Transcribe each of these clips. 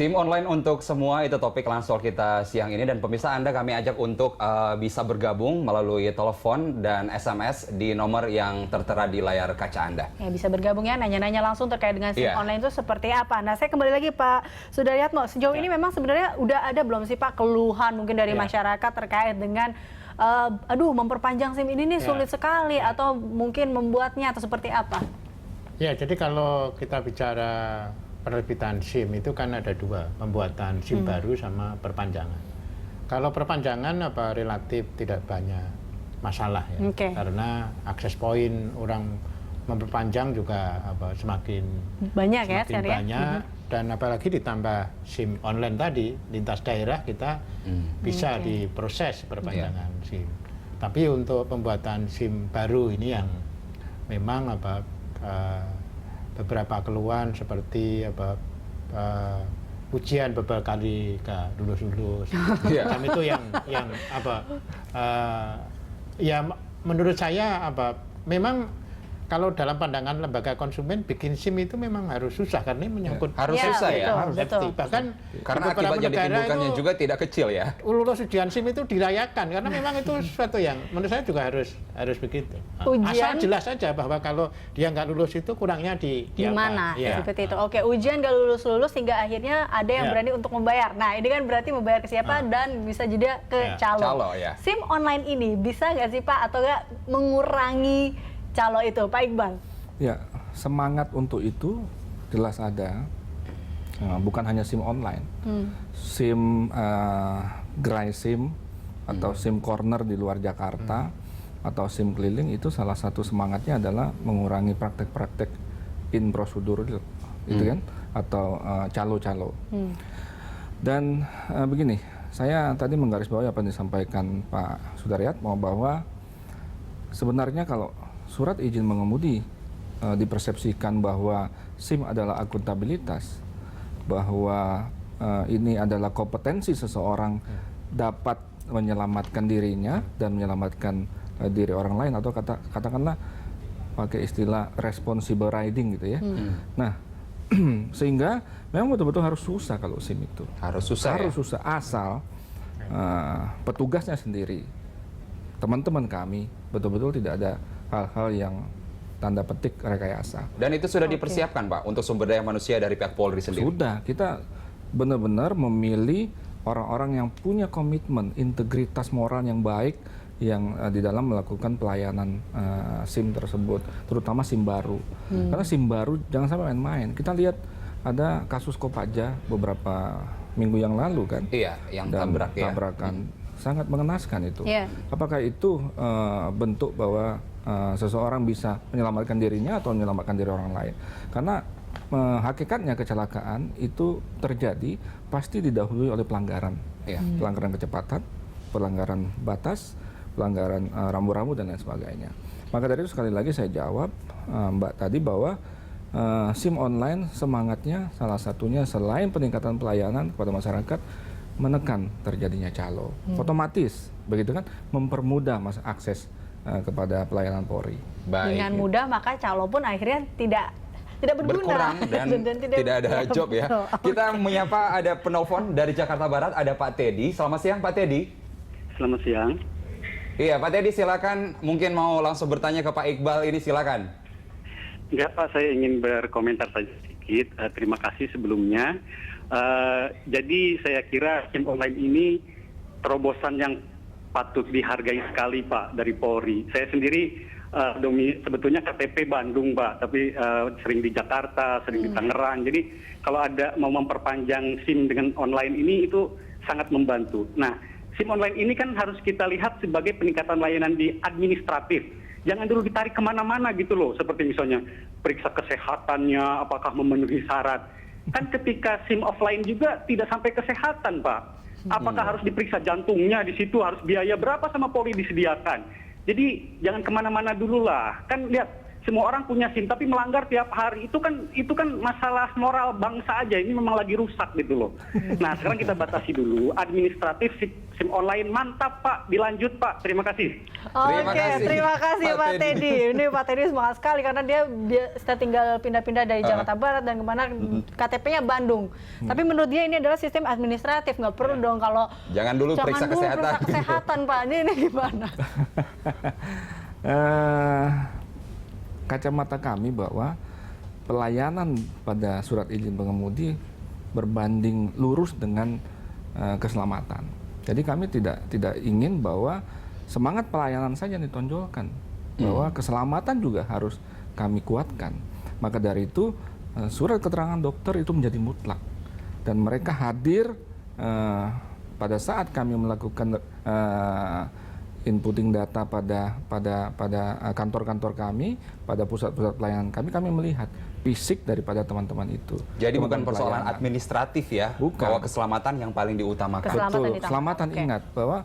SIM online untuk semua itu topik langsung kita siang ini, dan pemirsa Anda kami ajak untuk bisa bergabung melalui telepon dan SMS di nomor yang tertera di layar kaca Anda. Ya, bisa bergabung ya, nanya-nanya langsung terkait dengan SIM online itu seperti apa. Nah, saya kembali lagi Pak Sudaryatmo, sejauh ini memang sebenarnya udah ada belum sih Pak keluhan mungkin dari masyarakat terkait dengan memperpanjang SIM ini nih sulit sekali atau mungkin membuatnya atau seperti apa? Ya, jadi kalau kita bicara penerbitan SIM itu kan ada dua, pembuatan SIM baru sama perpanjangan. Kalau perpanjangan relatif tidak banyak masalah ya, karena akses poin orang memperpanjang juga semakin banyak dan apalagi ditambah SIM online tadi lintas daerah kita bisa diproses perpanjangan SIM. Tapi untuk pembuatan SIM baru ini yang memang beberapa keluhan seperti ujian beberapa kali gak lulus-lulus. Itu yang ya menurut saya memang kalau dalam pandangan lembaga konsumen bikin SIM itu memang harus susah karena ini menyangkut susah ya. Betul. Bahkan karena akibat yang ditimbulkannya juga tidak kecil ya. Lulus ujian SIM itu dirayakan karena memang itu sesuatu yang menurut saya juga harus begitu. Asal jelas saja bahwa kalau dia nggak lulus itu kurangnya di mana seperti itu. Oke, ujian nggak lulus hingga akhirnya ada yang berani untuk membayar. Nah, ini kan berarti membayar ke siapa dan bisa juga ke calo. SIM online ini bisa nggak sih Pak atau nggak mengurangi calo itu, Pak Iqbal? Ya, semangat untuk itu jelas ada. Bukan hanya SIM online, SIM gerai SIM atau SIM corner di luar Jakarta atau SIM keliling itu salah satu semangatnya adalah mengurangi praktek-praktek in prosedur itu kan atau calo-calo. Dan begini, saya tadi menggarisbawahi apa yang disampaikan Pak Sudaryatmo bahwa sebenarnya kalau surat izin mengemudi dipersepsikan bahwa SIM adalah akuntabilitas, bahwa ini adalah kompetensi seseorang dapat menyelamatkan dirinya dan menyelamatkan diri orang lain, atau katakanlah pakai istilah responsible riding gitu ya. Nah, sehingga memang betul-betul harus susah kalau SIM itu. Harus susah asal petugasnya sendiri, teman-teman kami betul-betul tidak ada hal-hal yang tanda petik rekayasa. Dan itu sudah dipersiapkan Pak untuk sumber daya manusia dari pihak Polri sendiri? Sudah, kita benar-benar memilih orang-orang yang punya komitmen, integritas moral yang baik yang di dalam melakukan pelayanan SIM tersebut, terutama SIM baru. Karena SIM baru jangan sampai main-main. Kita lihat ada kasus Kopaja beberapa minggu yang lalu kan? Iya, yang tabrakan. Sangat mengenaskan itu. Apakah itu bentuk bahwa seseorang bisa menyelamatkan dirinya atau menyelamatkan diri orang lain? Karena hakikatnya kecelakaan itu terjadi pasti didahului oleh pelanggaran. Pelanggaran kecepatan, pelanggaran batas, pelanggaran rambu-rambu dan lain sebagainya. Maka dari itu sekali lagi saya jawab Mbak tadi bahwa SIM online semangatnya salah satunya selain peningkatan pelayanan kepada masyarakat, menekan terjadinya calo. Otomatis begitu kan, mempermudah akses kepada pelayanan Polri. Dengan mudah maka calo pun akhirnya tidak berguna. Berkurang dan tidak ada job ya. Kita menyapa ada penelpon dari Jakarta Barat, ada Pak Teddy. Selamat siang Pak Teddy. Selamat siang. Iya Pak Teddy, silakan, mungkin mau langsung bertanya ke Pak Iqbal ini, silakan. Enggak Pak, saya ingin berkomentar saja sedikit. Terima kasih sebelumnya. Jadi saya kira SIM online ini terobosan yang patut dihargai sekali Pak dari Polri. Saya sendiri sebetulnya KTP Bandung Pak, tapi sering di Jakarta, sering di Tangerang. Jadi kalau ada mau memperpanjang SIM dengan online ini itu sangat membantu. Nah, SIM online ini kan harus kita lihat sebagai peningkatan layanan di administratif. Jangan dulu ditarik kemana-mana gitu loh, seperti misalnya periksa kesehatannya, apakah memenuhi syarat. Kan ketika SIM offline juga tidak sampai kesehatan Pak. Apakah harus diperiksa jantungnya di situ, harus biaya berapa sama Polri disediakan. Jadi jangan kemana-mana dulu lah. Kan lihat, semua orang punya SIM tapi melanggar tiap hari, itu kan masalah moral bangsa aja. Ini memang lagi rusak gitu loh. Nah sekarang kita batasi dulu administratif SIM online mantap Pak, dilanjut Pak, terima kasih. Oke, terima kasih Pak Teddy. Ini Pak Teddy semangat sekali karena dia tinggal pindah-pindah dari Jakarta Barat dan kemana KTP-nya Bandung. Tapi menurut dia ini adalah sistem administratif, nggak perlu dong kalau jangan dulu periksa kesehatan Pak. Ini gimana? Kacamata kami bahwa pelayanan pada surat izin pengemudi berbanding lurus dengan keselamatan. Jadi kami tidak ingin bahwa semangat pelayanan saja ditonjolkan, bahwa keselamatan juga harus kami kuatkan. Maka dari itu surat keterangan dokter itu menjadi mutlak dan mereka hadir pada saat kami melakukan inputting data pada kantor-kantor kami, pada pusat-pusat pelayanan kami melihat fisik daripada teman-teman itu. Jadi bukan persoalan administratif ya, bahwa keselamatan yang paling diutamakan. Betul, keselamatan ingat bahwa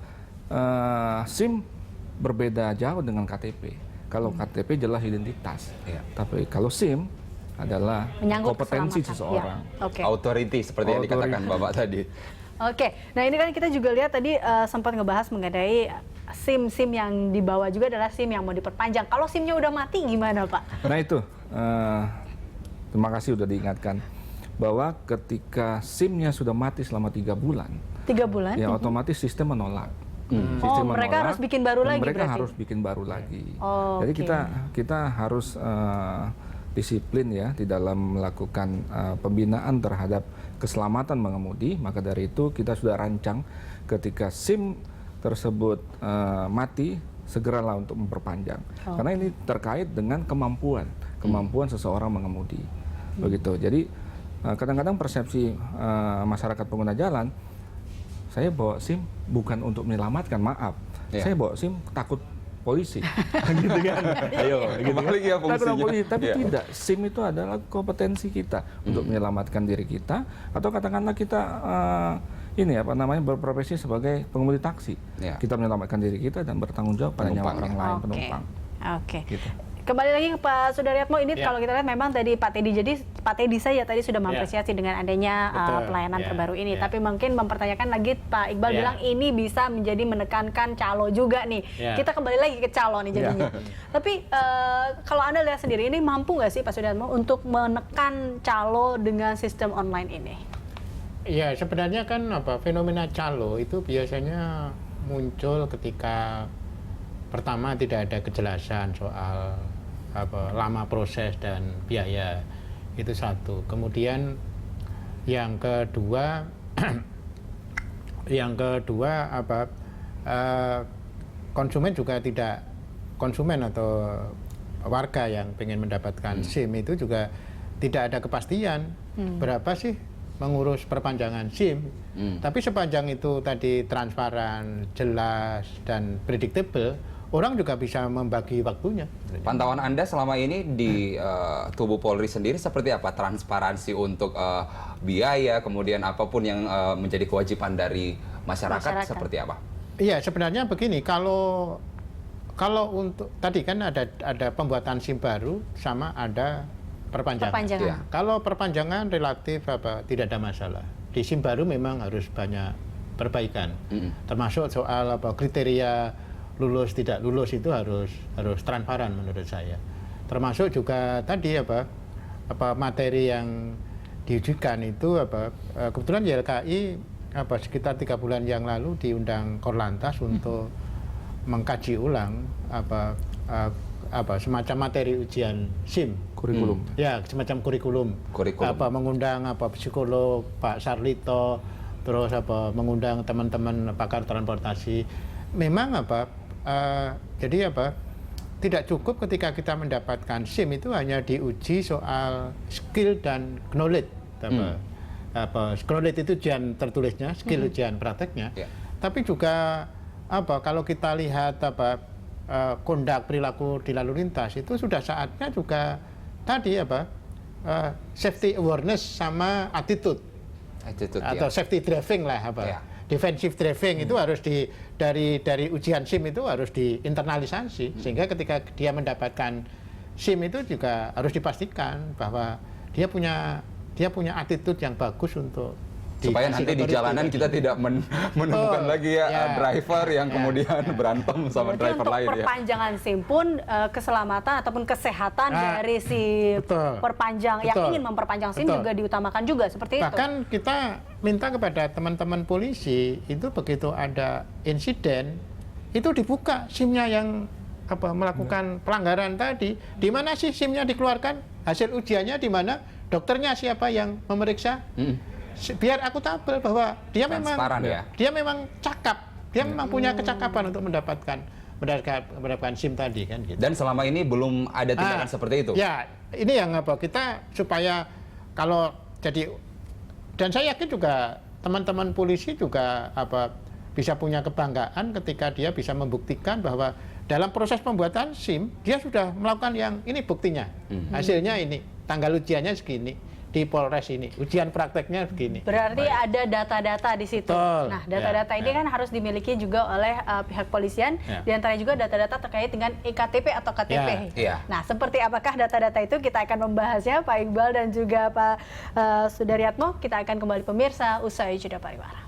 SIM berbeda jauh dengan KTP. Kalau KTP jelas identitas, tapi kalau SIM adalah menyangkut kompetensi Ya. seseorang. Authority seperti yang dikatakan Bapak tadi. Oke, nah ini kan kita juga lihat tadi sempat ngebahas mengenai SIM yang dibawa juga adalah SIM yang mau diperpanjang. Kalau SIM-nya udah mati gimana Pak? Nah itu, terima kasih sudah diingatkan bahwa ketika SIM-nya sudah mati selama 3 bulan, 3 bulan? Ya otomatis sistem menolak. Mereka harus bikin baru lagi mereka berarti? harus bikin baru lagi. Jadi kita harus disiplin ya di dalam melakukan pembinaan terhadap keselamatan mengemudi. Maka dari itu kita sudah rancang ketika SIM tersebut mati, segeralah untuk memperpanjang. Karena ini terkait dengan kemampuan seseorang mengemudi. Begitu. Jadi kadang-kadang persepsi masyarakat pengguna jalan, saya bawa SIM bukan untuk menyelamatkan, maaf. Saya bawa SIM takut polisi. Gitu kan. Ayo, gitu kan. Ya fungsinya. Polisi, tapi tidak. SIM itu adalah kompetensi kita untuk menyelamatkan diri kita, atau katakanlah kita berprofesi sebagai pengemudi taksi. Kita menyelamatkan diri kita dan bertanggung jawab pada nyawa orang lain, penumpang. Oke. Gitu. Kembali lagi ke Pak Sudaryatmo, ini kalau kita lihat memang tadi Pak Teddy saya tadi sudah mengapresiasi dengan adanya pelayanan terbaru ini. Tapi mungkin mempertanyakan lagi, Pak Iqbal bilang ini bisa menjadi menekankan calo juga nih. Kita kembali lagi ke calo nih jadinya. Tapi kalau Anda lihat sendiri, ini mampu nggak sih Pak Sudaryatmo untuk menekan calo dengan sistem online ini? Ya sebenarnya kan fenomena calo itu biasanya muncul ketika pertama tidak ada kejelasan soal lama proses dan biaya, itu satu. Kemudian yang kedua konsumen juga tidak, konsumen atau warga yang ingin mendapatkan SIM itu juga tidak ada kepastian berapa sih mengurus perpanjangan SIM. Tapi sepanjang itu tadi transparan, jelas dan predictable, orang juga bisa membagi waktunya. Pantauan Anda selama ini di tubuh Polri sendiri seperti apa? Transparansi untuk biaya, kemudian apapun yang menjadi kewajiban dari masyarakat seperti apa? Iya, sebenarnya begini, kalau untuk tadi kan ada pembuatan SIM baru sama ada perpanjangan. Ya. Kalau perpanjangan relatif tidak ada masalah. Di SIM baru memang harus banyak perbaikan, termasuk soal kriteria lulus tidak lulus itu harus transparan menurut saya. Termasuk juga tadi materi yang diujikan itu kebetulan YLKI sekitar 3 bulan yang lalu diundang Korlantas untuk mengkaji ulang semacam materi ujian SIM, kurikulum. Ya, semacam kurikulum. Mengundang psikolog Pak Sarlito, terus mengundang teman-teman pakar transportasi. Memang jadi tidak cukup ketika kita mendapatkan SIM itu hanya diuji soal skill dan knowledge. Knowledge itu ujian tertulisnya, skill ujian prakteknya. Tapi juga kalau kita lihat kondak perilaku di lalu lintas itu sudah saatnya juga tadi safety awareness sama attitude atau safety driving lah defensive driving itu harus dari ujian SIM itu harus diinternalisasi, sehingga ketika dia mendapatkan SIM itu juga harus dipastikan bahwa dia punya attitude yang bagus untuk supaya nanti di jalanan kita tidak menemukan lagi ya, Ya. driver yang kemudian berantem sama Berarti driver untuk lain ya. perpanjangan SIM pun keselamatan ataupun kesehatan dari si betul. perpanjang yang Betul. ingin memperpanjang SIM Betul. juga diutamakan juga seperti itu. Bahkan kita minta kepada teman-teman polisi itu begitu ada insiden itu dibuka SIM-nya yang melakukan pelanggaran tadi, di mana sih SIM-nya dikeluarkan, hasil ujiannya di mana, dokternya siapa yang memeriksa, biar akuntabel bahwa dia Transparan memang ya. dia memang cakap, dia memang punya kecakapan untuk mendapatkan SIM tadi kan gitu. Dan selama ini belum ada tindakan seperti itu. Ya, ini yang kita supaya kalau jadi, dan saya yakin juga teman-teman polisi juga bisa punya kebanggaan ketika dia bisa membuktikan bahwa dalam proses pembuatan SIM dia sudah melakukan yang ini buktinya, hasilnya ini, tanggal ujiannya segini di Polres ini, ujian prakteknya begini. Berarti ada data-data di situ. Betul. Nah, data-data ini kan harus dimiliki juga oleh pihak polisian, di antaranya juga data-data terkait dengan iktp atau KTP. Ya. Nah, seperti apakah data-data itu, kita akan membahasnya Pak Iqbal dan juga Pak Sudaryatmo. Kita akan kembali pemirsa usai jeda pariwara.